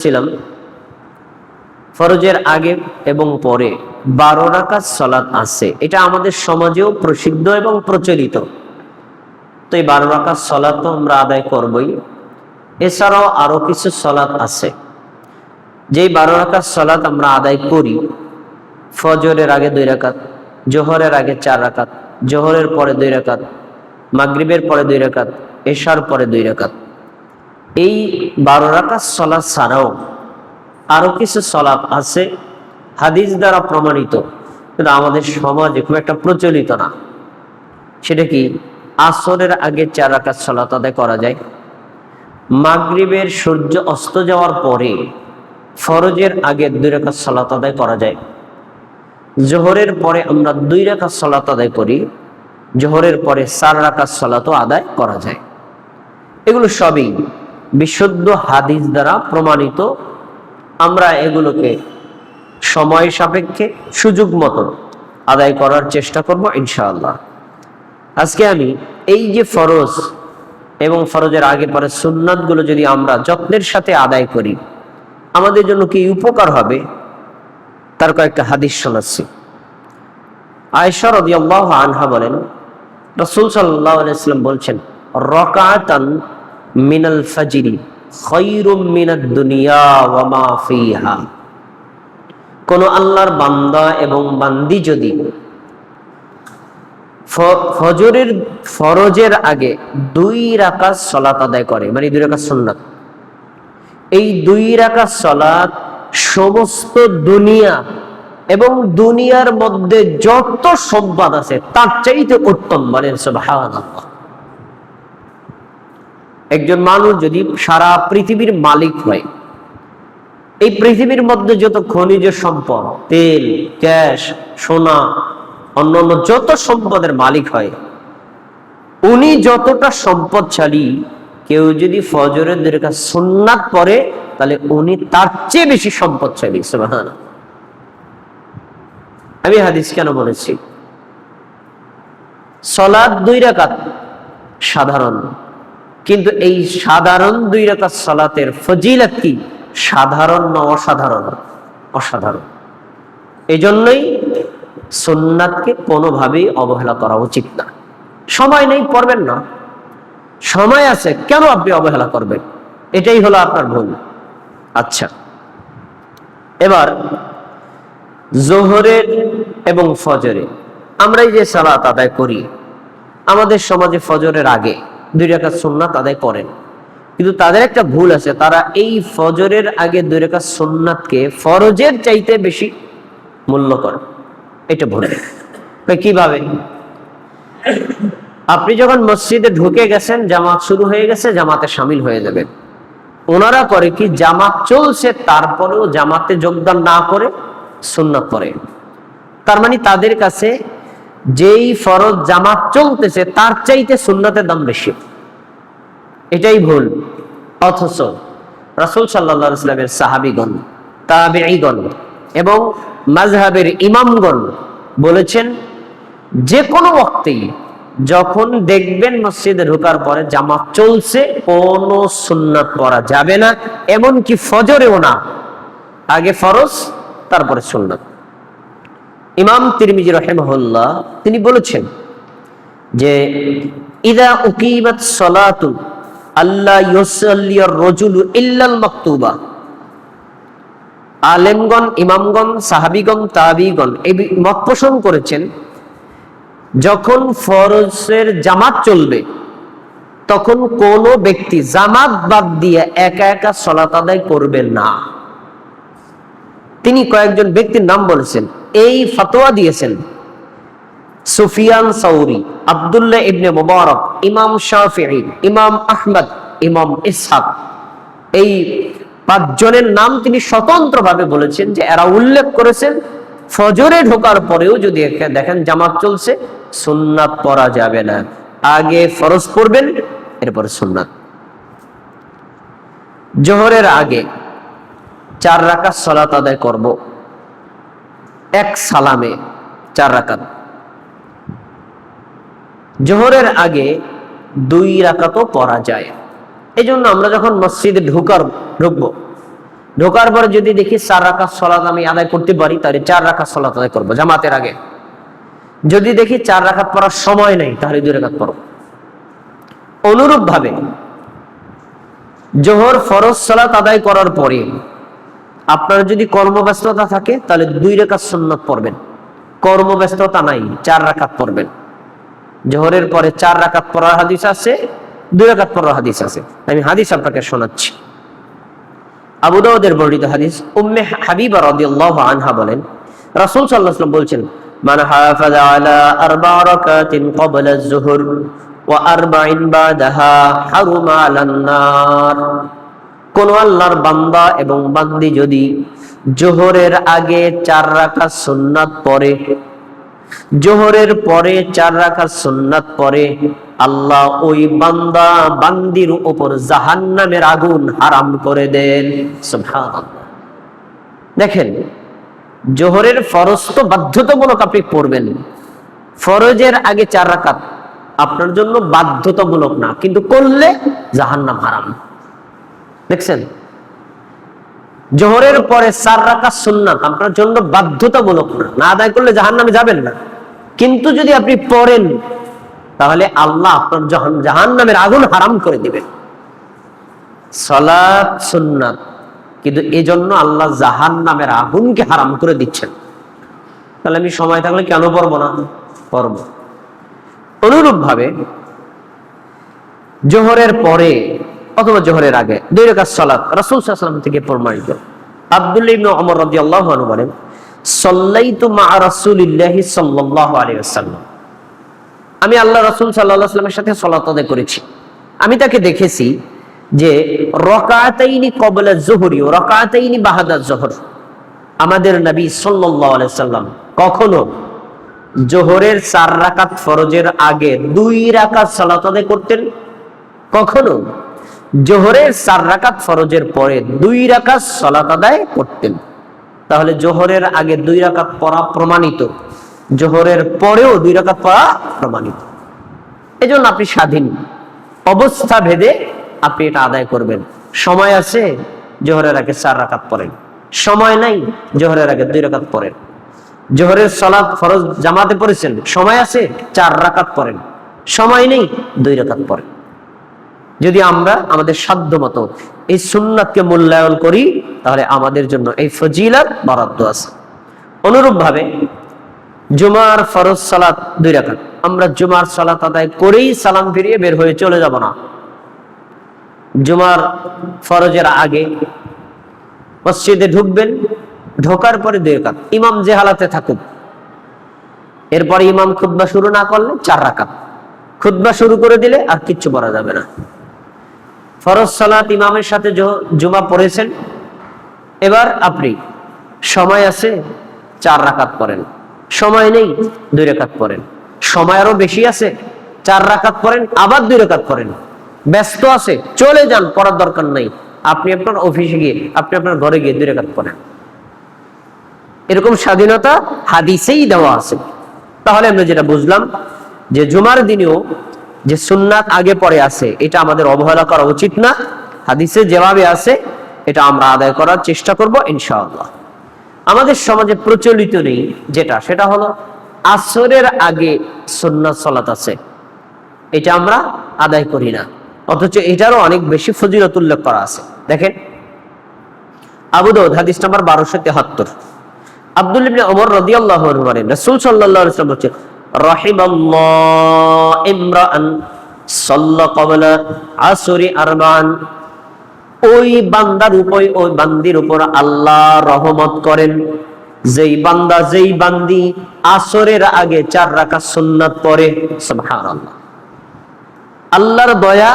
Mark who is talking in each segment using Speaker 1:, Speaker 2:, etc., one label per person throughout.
Speaker 1: ছিলাম ফরজের আগে এবং পরে 12 রাকাত সালাত আছে। এটা আমাদের সমাজেও প্রসিদ্ধ এবং প্রচলিত। তো এই 12 রাকাত সালাত তো আমরা আদায় করবই। এছাড়াও আরো কিছু সালাত আছে, যেই 12 রাকাত সালাত আমরা আদায় করি। ফজরের আগে 2 রাকাত, জোহরের আগে 4 রাকাত, জোহরের পরে 2 রাকাত, মাগরিবের পরে 2 রাকাত, এশার পরে 2 রাকাত। এই 12 রাকাত সালাত ছাড়াও আরো কিছু সালাত আছে হাদিস দ্বারা প্রমাণিত, কিন্তু আমাদের সমাজে খুব একটা প্রচলিত না। সেটা কি? আসরের আগে 4 রাকাত সালাত আদায় করা যায়, মাগরিবের সূর্য অস্ত যাওয়ার পরে ফরজের আগে 2 রাকাত সালাত আদায় করা যায়, জোহরের পরে আমরা 2 রাকাত সালাত আদায় করি, জোহরের পরে 4 রাকাত সালাতও আদায় করা যায়। এগুলো সবই বিশুদ্ধ হাদিস দ্বারা প্রমাণিত। আমরা এগুলোকে সময় সাপেক্ষে সুযোগ মতো আদায় করার চেষ্টা করব ইনশাআল্লাহ। আজকে আমি এই যে ফরজ এবং ফরজের আগে পরে সুন্নাতগুলো যদি আমরা যত্নের সাথে আদায় করি, আমাদের জন্য কি উপকার হবে তার কয়েকটা হাদিস শোনাচ্ছি। আয়েশা রাদিয়াল্লাহু আনহা বলেন, রাসূল সাল্লাল্লাহু আলাইহি ওয়াসাল্লাম বলছেন, রাকাতান মিনাল ফাজরি খায়রুম মিনাদ দুনিয়া ওয়া মা ফিহা। কোন আল্লাহর বান্দা এবং বান্দি যদি ফরজের আগে 2 রাকাত সালাত আদায় করে, মানে 2 রাকাত সুন্নাত, এই 2 রাকাত সালাত সমস্ত দুনিয়া এবং দুনিয়ার মধ্যে যত সম্পদ আছে তার চাইতে উত্তম। বলেন সুবহানাল্লাহ। একজন মানুষ যদি সারা পৃথিবীর মালিক হয়, এই পৃথিবীর মধ্যে যত খনিজ সম্পদ, তেল, গ্যাস, সোনা, অন্যান্য যত সম্পদের মালিক হয়, উনি যতটা সম্পদশালী, কেউ যদি ফজরের 2 রাকাত সুন্নাত পড়ে তাহলে উনি তার চেয়ে বেশি সম্পদশালী। সুবহানাল্লাহ। আমি হাদিস কেন বলেছি? সালাত 2 রাকাত সাধারণ, কিন্তু এই সাধারণ 2 রাকাত সালাতের ফজিলত কি? সাধারণ না অসাধারণ? অসাধারণ। এজন্যই সুন্নাতকে কোনোভাবেই অবহেলা করা উচিত না। সময় নেই, পড়বেন না, সময় আছে, কেন আপনি অবহেলা করবেন? এটাই হলো আপনার ভুল। আচ্ছা, এবার জোহরের এবং ফজরে আমরা এই যে সালাত আদায় করি, আমাদের সমাজে ফজরের আগে 2 রাকাত সুন্নাত আদায় করেন, কিন্তু তাদের একটা ভুল আছে। তারা এই ফজরের আগে 2 রাকাত সুন্নাতকে ফরজের চাইতে বেশি মূল্য করে। এটা ভুল। কিভাবে? আপনি যখন মসজিদে ঢুকে গেছেন, জামাত শুরু হয়ে গেছে, জামাতে শামিল হয়ে যাবেন। ওনারা করে কি? জামাত চলছে তারপরেও জামাতে যোগদান না করে সুন্নাত পড়ে। তার মানে তাদের কাছে যেই ফরজ জামাত চলতেছে তার চাইতে সুন্নাতের দাম বেশি। এটাই ভুল। অথচ রাসূল সাল্লাল্লাহু আলাইহি ওয়াসাল্লামের সাহাবীগণ, তাবেঈগণ এবং মাযহাবের ইমামগণ বলেছেন, যে কোনো ওয়াক্তেই যখন দেখবেন মসজিদে ঢোকার পরে জামাত চলছে, কোনো সুন্নাত পড়া যাবে না, এমনকি ফজরেও না। আগে ফরজ, তারপরে সুন্নাত। ইমাম তিরমিজি রাহিমাহুল্লাহ তিনি বলেছেন যে, ইদা উকিমাত সালাতু আল্লা ইউসাল্লিয়ার রাজুলু ইল্লাল মাকতুবা। আলেমগণ, ইমামগণ, সাহাবীগণ, তাবেঈগণ এই মত পোষণ করেছেন, যখন ফরজের জামাত চলবে তখন কোন ব্যক্তি জামাত বাদ দিয়ে একা একা সালাত আদায় করবেন না। তিনি কয়েকজন ব্যক্তির নাম বলেছেন। এই ফতোয়া দিয়েছেন সুফিয়ান সাউরি, আব্দুল্লাহ ইবনে মুবারক, ইমাম শাফিঈ, ইমাম আহমদ, ইমাম ইসহাক। এই 5 জনের নাম তিনি স্বতন্ত্রভাবে বলেছেন, যে এরা উল্লেখ করেছেন ফজরে ঢোকার পরেও যদি দেখেন জামাত চলছে, সুন্নাত পড়া যাবে না, আগে ফরজ পড়বেন, এরপর সুন্নাত। জোহরের আগে 4 রাকাত সালাত আদায় করব, এক সালামে 4 রাকাত। জোহরের আগে 2 রাকাতও পড়া যায়। এই জন্য আমরা যখন মসজিদে ঢুকবো, ঢোকার পরে যদি দেখি 4 রাকাত সালাত আমি আদায় করতে পারি, তাহলে 4 রাকাত সালাত আদায় করবো জামাতের আগে। যদি দেখি 4 রাকাত পড়ার সময় নেই, তাহলে 2 রাকাত পড়ব। অনুরূপ ভাবে জোহর ফরজ সালাত আদায় করার পরে আপনার যদি কর্মব্যস্ততা থাকে, তাহলে 2 রাকাত সুন্নাত পড়বেন। কর্মব্যস্ততা নাই, 4 রাকাত পড়বেন। জোহরের পরে 4 রাকাত পড়ার হাদিস আছে, 2 রাকাত পড়ার হাদিস আছে। আমি হাদিস আপনাকে শোনাচ্ছি। আবু দাউদের বর্ণিত হাদিস, উম্মে হাবিবা রাদিয়াল্লাহু আনহা বলেন, রাসূল সাল্লাল্লাহু আলাইহি ওয়াসাল্লাম বলছেন, মান হাফাযা আলা 4 রাকাতিন ক্বাবলা আয-যুহর ওয়া 4 বাদাহা হারুমা আলান নার। কোন আল্লাহর বান্দা এবং বান্দি যদি জোহরের আগে 4 রাকাত সুন্নাত পড়ে, জোহরের পরে 4 রাকাত সুন্নাত পড়ে, আল্লাহ ওই বান্দা বান্দির উপর জাহান্নামের আগুন হারাম করে দেন। সুবহানাল্লাহ। দেখেন, জোহরের ফরজ তো বাধ্যতামূলক আপনি পড়বেন। ফরজের আগে 4 রাকাত আপনার জন্য বাধ্যতামূলক না, কিন্তু করলে জাহান্নাম হারাম। দেখছেন, জোহরের পরে 4 রাকাত সুন্নাত আপনার জন্য বাধ্যতামূলক না, না আদায় করলে জাহান্নামে যাবেন না। কিন্তু যদি আপনি পড়েন, তাহলে আল্লাহ আপনার জাহান্নামের আগুন হারাম করে দিবেন। সালাত সুন্নাত, কিন্তু এজন্য আল্লাহ জাহান্নামের আগুনকে হারাম করে দিচ্ছেন। তাহলে আমি সময় থাকলে কেন পড়বো না? পড়ব। অনুরূপ ভাবে জোহরের পরে অথবা জোহরের আগে 2 রাকাত সালাত রাসূল সাল্লাল্লাহু আলাইহি ওয়াসাল্লাম থেকে প্রমাণিত। আব্দুল্লাহ ইবনে ওমর রাদিয়াল্লাহু আনহু বলেন, সাল্লাইতু মা রাসূলিল্লাহি সাল্লাল্লাহু আলাইহি ওয়াসাল্লাম, আমি আল্লাহ রাসূল সাল্লাল্লাহু আলাইহি ওয়াসাল্লামের সাথে সালাত আদায় করেছি। আমি তাকে দেখেছি যে রাকাতাইনি ক্বাবলা যুহরি ওয়া রাকাতাইনি বা'দা যুহর। আমাদের নবী সাল্লাল্লাহু আলাইহি ওয়াসাল্লাম কখনো জোহরের 4 রাকাত ফরজের আগে 2 রাকাত সালাত আদায় করতেন, কখনো জোহরের 4 রাকাত ফরজের পরে 2 রাকাত সালাত আদায় করতেন। তাহলে জোহরের আগে 2 রাকাত পড়া প্রমাণিত, জোহরের পরেও 2 রাকাত পড়া প্রমাণিত। এজন্য আপনি স্বাধীন, অবস্থা ভেদে আপনি এটা আদায় করবেন। সময় আছে, জোহরের আগে 4 রাকাত পড়েন। সময় নাই, জোহরের আগে 2 রাকাত পড়েন। জোহরের সালাত ফরজ জামাতে পড়েছেন, সময় আছে, 4 রাকাত পড়েন। সময় নেই, 2 রাকাত পড়েন। যদি আমরা আমাদের সাধ্য মতো এই সুন্নাতকে মূল্যায়ন করি, তাহলে আমাদের জন্য এই ফজিলত বরাদ্দ আছে। অনুরূপ ভাবে জুমার ফরজ সালাত 2 রাকাত, আমরা জুমার সালাত আদায় করেই সালাম ফিরিয়ে বের হয়ে চলে যাব না। জুমার ফরজের আগে মসজিদে ঢুকবেন, ঢোকার পরে 2 রাকাত, ইমাম যে হালাতে থাকুক। এরপরে ইমাম খুতবা শুরু না করলে 4 রাকাত, খুতবা শুরু করে দিলে আর কিচ্ছু পড়া যাবে না। ফরজ সালাত ইমামের সাথে জুমা পড়েছেন, এবার আপনি সময় আছে, 4 রাকাত পড়েন। সময় নেই, 2 রাকাত পড়েন। সময় আরো বেশি আছে, 4 রাকাত পড়েন, আবার 2 রাকাত পড়েন। ব্যস্ত আছে, চলে যান, পড়ার দরকার নাই। আপনি আপনার অফিসে গিয়ে, আপনি আপনার ঘরে গিয়ে 2 রাকাত পড়েন। এরকম স্বাধীনতা হাদিসেই দেওয়া আছে। তাহলে আমরা যেটা বুঝলাম যে জুমার দিনেও যে সুন্নাত আগে পরে আছে, এটা আমাদের অবহেলা করা উচিত না। হাদিসে যেভাবে আছে এটা আমরা আদায় করার চেষ্টা করব ইনশাআল্লাহ। আমাদের সমাজে প্রচলিত নেই যেটা, সেটা হলো আসরের আগে সুন্নাত সালাত আছে, এটা আমরা আদায় করি না, অথচ এটারও অনেক বেশি ফজিলত উল্লেখ করা আছে। দেখেন, আবু দাউদ হাদিস নাম্বার 1273, আব্দুল্লাহ ইবনে ওমর রাদিয়াল্লাহু আনহু বলেন, রাসূল সাল্লাল্লাহু আলাইহি ওয়াসাল্লাম বলেছেন, রাহিমাল্লাহু ইমরাআন সাল্লা ক্বাবলা আসরি আরবান। ওই বান্দার উপর, ওই বান্দির উপর আল্লাহ রহমত করেন যেই বান্দা, যেই বান্দি আসরের আগে 4 রাকাত সুন্নাত পড়ে। সুবহানাল্লাহ। আল্লাহর দয়া,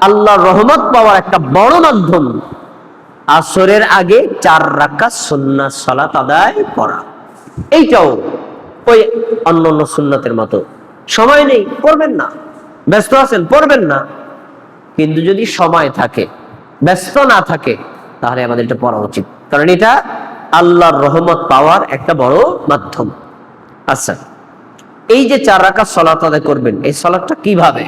Speaker 1: আল্লাহর রহমত পাওয়ার একটা বড় মাধ্যম আসরের আগে 4 রাকাত সুন্নাত সালাত আদায় করা। এইটাও ওই অন্যান্য সুন্নাতের মতো। সময় নেই, পড়বেন না। ব্যস্ত আছেন, পড়বেন না। কিন্তু যদি সময় থাকে, ব্যস্ত না থাকে, তাহলে আমাদের এটা পড়া উচিত, কারণ এটা আল্লাহর রহমত পাওয়ার একটা বড় মাধ্যম। আচ্ছা, এই যে 4 রাকাত সালাত আদায় করবেন, এই সালাতটা কিভাবে?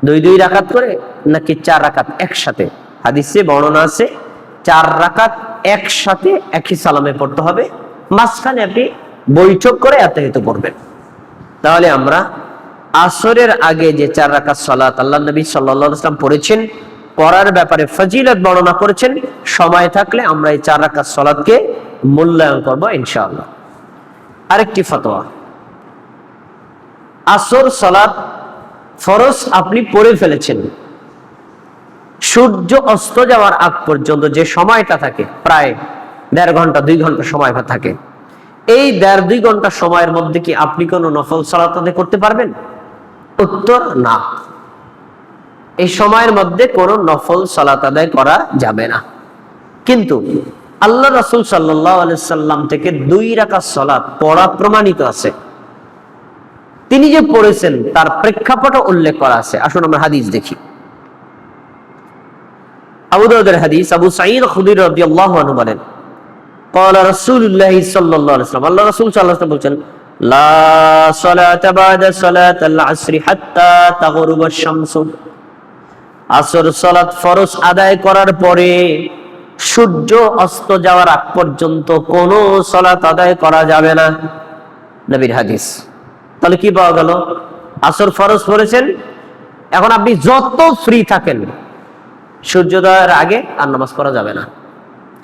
Speaker 1: 2 রাকাত করে নাকি 4 রাকাত একসাথে? হাদিসে বর্ণনা আছে 4 রাকাত একসাথে একই সালামে পড়তে হবে, মাঝখানে আপনি বৈঠক করে আত্মাহিত করবেন। তাহলে আমরা আসরের আগে যে 4 রাকাত সালাত আল্লাহ নবী সাল্লাল্লাহু আলাইহি ওয়াসাল্লাম পড়েছেন, পড়ার ব্যাপারে ফজিলত বর্ণনা করেছেন, সময় থাকলে আমরা এই 4 রাকাত সালাতকে মূল্যায়ন করব ইনশাআল্লাহ। আরেকটি ফতোয়া, আসর সালাত ফরজ আপনি পড়ে ফেলেছেন, সূর্য অস্ত যাওয়ার আগ পর্যন্ত যে সময়টা থাকে, প্রায় 1.5 ঘন্টা 2 ঘন্টা সময় থাকে, এই 1.5-2 ঘন্টা সময়ের মধ্যে কি আপনি কোনো নফল সালাত আদায় করতে পারবেন? উত্তর না, এই সময়ের মধ্যে কোনো নফল সালাত আদায় করা যাবে না। কিন্তু আল্লাহ রাসূল সাল্লাল্লাহু আলাইহি সাল্লাম থেকে 2 রাকাত সালাত পড়া প্রমাণিত আছে, তিনি যে পড়েছেন তার প্রেক্ষাপট উল্লেখ করা আছে। আসুন আমরা হাদিস দেখি। আবু দাউদের হাদিস, আবু সাঈদ খুদরি রাদিয়াল্লাহু আনহু বলেন, قال رسول الله صلى الله عليه وسلم, আল্লাহ রাসূল সাল্লাল্লাহু আলাইহি ওয়াসাল্লাম বলেন, লা সালাতা বা'দা সালাতাল আসর হাত্তা তাগরুবা আশ-শামসু, আসর সালাত ফরজ আদায় করার পরে সূর্য অস্ত যাওয়ার আগ পর্যন্ত কোনো সালাত আদায় করা যাবে না, নবীর হাদিস। তাহলে কি পাওয়া গেল? আসর ফরজ পড়েছেন, এখন আপনি যত ফ্রি থাকেন সূর্যোদয়ের আগে আর নামাজ পড়া যাবে না,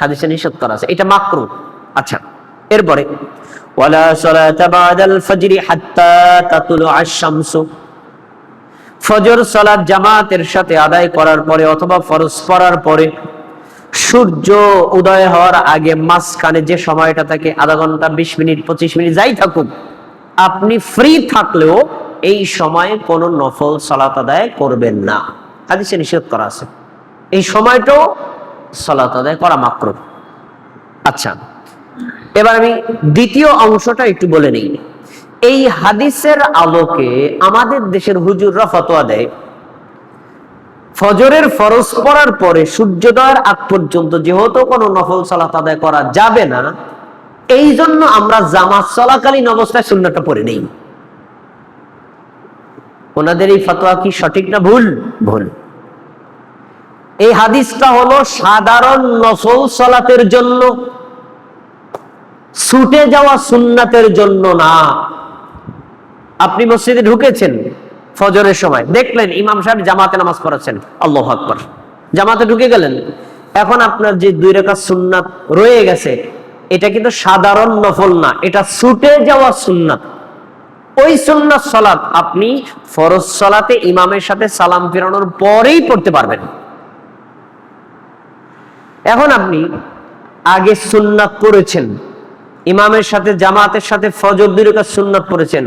Speaker 1: হাদিসে নিষেধ করা আছে, এটা মাকরুহ। আচ্ছা, এরপরে ওয়ালা সালাতা বা'দাল ফজরি হাত্তা তাতুলুআ আশ-শামসু, ফজর সালাত জামাতের সাথে আদায় করার পরে অথবা ফরজ পড়ার পরে সূর্য উদয় হওয়ার আগে মাঝখানে যে সময়টা থাকে, আধা ঘন্টা 20 মিনিট 25 মিনিট যাই থাকুক, আপনি ফ্রি থাকলেও এই সময়ে কোনো নফল সালাত আদায় করবেন না, হাদিসে নিষেধ করা আছে, এই সময়টাও সালাত আদায় করা মাকরুহ। আচ্ছা, এবার আমি দ্বিতীয় অংশটা একটু বলে নিই। এই হাদিসের আলোকে আমাদের দেশের হুজুররা ফতোয়া দেয়, ফজরের ফরজ পড়ার পরে সূর্যোদয়ের আগ পর্যন্ত যেহেতু কোনো নফল সালাত আদায় করা যাবে না, এই জন্য আমরা জামাত চলাকালীন অবস্থায় সুন্নাতটা পড়ে নেই। ওনাদের এই ফতোয়া কি সঠিক না ভুল? ভুল। এই হাদিসটা হলো সাধারণ নফল সালাতের জন্য, ছুটে যাওয়া সুন্নাতের জন্য না। আপনি মসজিদে ঢুকেছেন ফজরের সময়, দেখলেন ইমাম সাহেব জামাতে নামাজ পড়াচ্ছেন, আল্লাহু আকবার, জামাতে ঢুকে গেলেন, এখন আপনার যে 2 রাকাত সুন্নাত রয়ে গেছে, এটা কিন্তু সাধারণ নফল না, এটা ছুটে যাওয়া সুন্নাত। ওই সুন্নাত সালাত আপনি ফরজ সালাতে ইমামের সাথে সালাম ফেরানোর পরেই পড়তে পারবেন। এখন আপনি আগে সুন্নাত পড়েছেন, ইমামের সাথে জামাতের সাথে ফজর 2 রাকাত সুন্নাত পড়েছেন,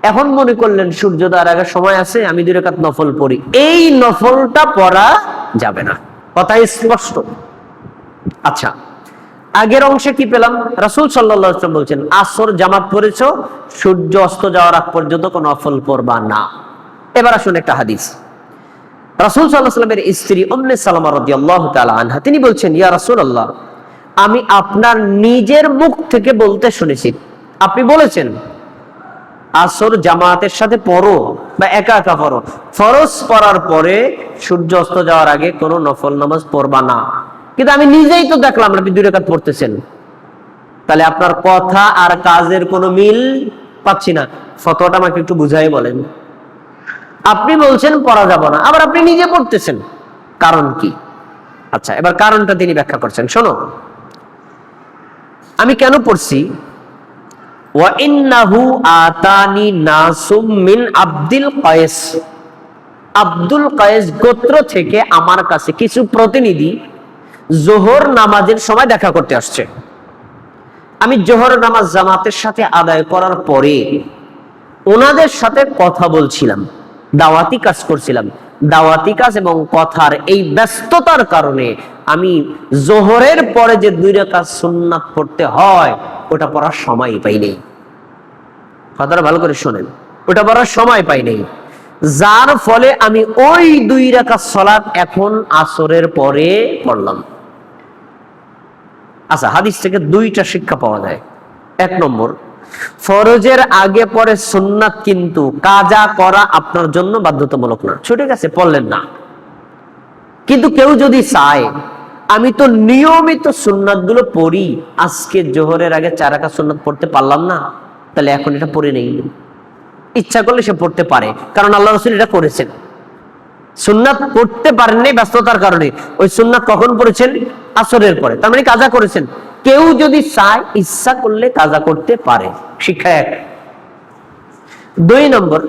Speaker 1: এখন মনে করলেন সূর্যোদয়ের আগে সময় আছে, আমি 2 রাকাত নফল পড়ি, এই নফলটা পড়া যাবে না, কথা স্পষ্ট। আচ্ছা, আগের অংশে কি পেলাম? রাসূল সাল্লাল্লাহু আলাইহি ওয়াসাল্লাম বলছেন, আসর জামাত পড়েছো, সূর্য অস্ত যাওয়ার আগ পর্যন্ত কোনো নফল পড়বা না। এবার আসুন একটা হাদিস। রাসূল সাল্লাল্লাহু আলাইহি ওয়াসাল্লামের স্ত্রী উম্মে সালামা রাদিয়াল্লাহু তাআলা আনহা, তিনি বলছেন, ইয়া রাসূলুল্লাহ, আমি আপনার নিজের মুখ থেকে বলতে শুনেছি, আপনি বলেছেন আসর জামাতের সাথে পড়ো বা একা একা পড়ো, ফরজ পড়ার পরে সূর্য অস্ত যাওয়ার আগে কোনো নফল নামাজ পড়বা না, কিন্তু আমি নিজেই তো দেখলাম আপনি 2 রাকাত পড়তেছেন, তাহলে আপনার কথা আর কাজের কোনো মিল পাচ্ছি না, ফতোয়াটা আমাকে একটু বুঝাই বলেন। আপনি বলছেন পড়া যাবে না, আবার আপনি নিজে পড়তেছেন, কারণ কি? আচ্ছা, এবার কারণটা তিনি ব্যাখ্যা করছেন, শোনো, আমি কেন পড়ছি। ওয়া ইন্নাহু আতানি নাসুম মিন আব্দুল কায়েস, আব্দুল কায়েস গোত্র থেকে আমার কাছে কিছু প্রতিনিধি জোহর নামাজের সময় দেখা করতে আসছে। আমি জোহর নামাজ জামাতের সাথে আদায় করার পরে ওনাদের সাথে কথা বলছিলাম, দাওয়াতি কাজ করছিলাম, দাওয়াতি কাজ এবং কথার এই ব্যস্ততার কারণে আমি জোহরের পরে যে 2 রাকাত সুন্নাত পড়তে হয় ওটা পড়ার সময় পাই নাই। কথাটা ভালো করে শোনেন, ওটা পড়ার সময় পাই নাই, যার ফলে আমি ওই 2 রাকাত সালাত এখন আসরের পরে পড়লাম। আচ্ছা, হাদিস থেকে 2টা শিক্ষা পাওয়া যায়। 1 নম্বর, ফরজের আগে পরে সুন্নাত কিন্তু কাজা করা আপনার জন্য বাধ্যতামূলক না, ছুটে গেছে পড়লেন না, কিন্তু কেউ যদি চায় আমি তো নিয়মিত সুন্নাত গুলো পড়ি, আজকে জোহরের আগে 4 রাকাত সুন্নাত পড়তে পারলাম না, তাহলে এখন এটা পড়ে নেই। ইচ্ছা করলে সে পড়তে পারে, কারণ আল্লাহ রাসূল এটা করেছেন। সুন্নাত পড়তে পারেননি ব্যস্ততার কারণে, ওই সুন্নাত কখন পড়েছেন? আসরের পরে, তার মানে কাজা করেছেন। কেউ যদি চায়, ইচ্ছা করলে কাজা করতে পারে। শিক্ষা 1। 2 নম্বর,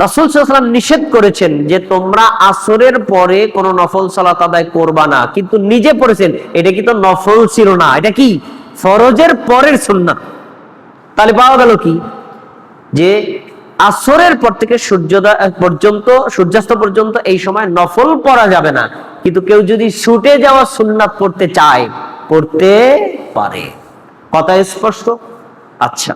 Speaker 1: রাসূল সাল্লাল্লাহু আলাইহি ওয়াসাল্লাম নিষেধ করেছেন যে তোমরা আসরের পরে কোনো নফল সালাত আদায় করবা না, কিন্তু নিজে পড়েছেন এটা কি তো নফল ছিল না, এটা কি ফরজের পরের সুন্নাত। তাহলে পাওয়া গেল কি, যে আসরের পর থেকে সূর্যাস্ত পর্যন্ত এই সময় নফল পড়া যাবে না, কিন্তু কেউ যদি ছুটে যাওয়া সুন্নাত পড়তে চায়, পড়তে পারে। কথা স্পষ্ট? আচ্ছা।